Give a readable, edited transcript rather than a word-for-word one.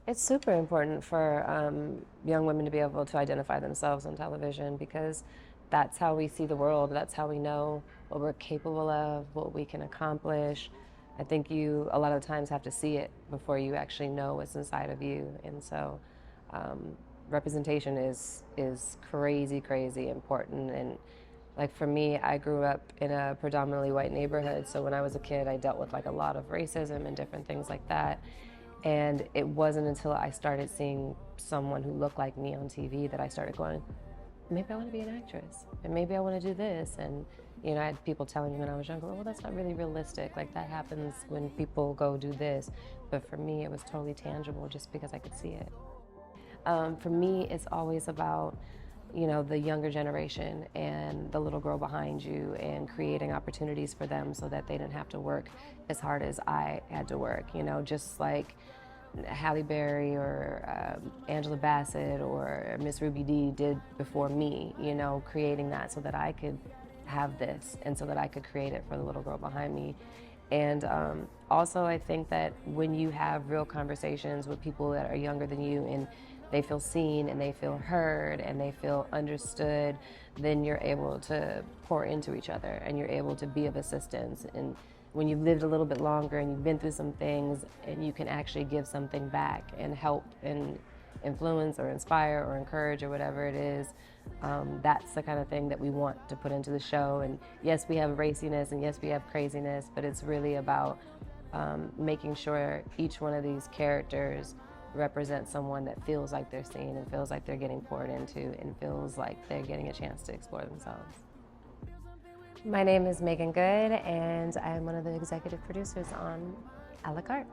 It's super important for young women to be able to identify themselves on television because that's how we see the world. That's how we know what we're capable of, what we can accomplish. I think you, a lot of times, have to see it before you actually know what's inside of you. And so, um, representation is crazy, crazy important. And like for me, I grew up in a predominantly white neighborhood. So when I was a kid, I dealt with like a lot of racism and different things like that. And it wasn't until I started seeing someone who looked like me on TV that I started going, maybe I want to be an actress, and maybe I want to do this. And I had people telling me when I was younger, well, that's not really realistic. Like that happens when people go do this. But for me, it was totally tangible just because I could see it. For me, it's always about the younger generation and the little girl behind you and creating opportunities for them so that they didn't have to work as hard as I had to work, just like Halle Berry or Angela Bassett or Miss Ruby Dee did before me, creating that so that I could have this and so that I could create it for the little girl behind me. And also, I think that when you have real conversations with people that are younger than you and they feel seen and they feel heard and they feel understood, then you're able to pour into each other and you're able to be of assistance. And when you've lived a little bit longer and you've been through some things and you can actually give something back and help and influence or inspire or encourage or whatever it is, that's the kind of thing that we want to put into the show. And yes, we have raciness and yes, we have craziness, but it's really about making sure each one of these characters represents someone that feels like they're seen and feels like they're getting poured into and feels like they're getting a chance to explore themselves. My name is Meagan Good, and I'm one of the executive producers on A La Carte.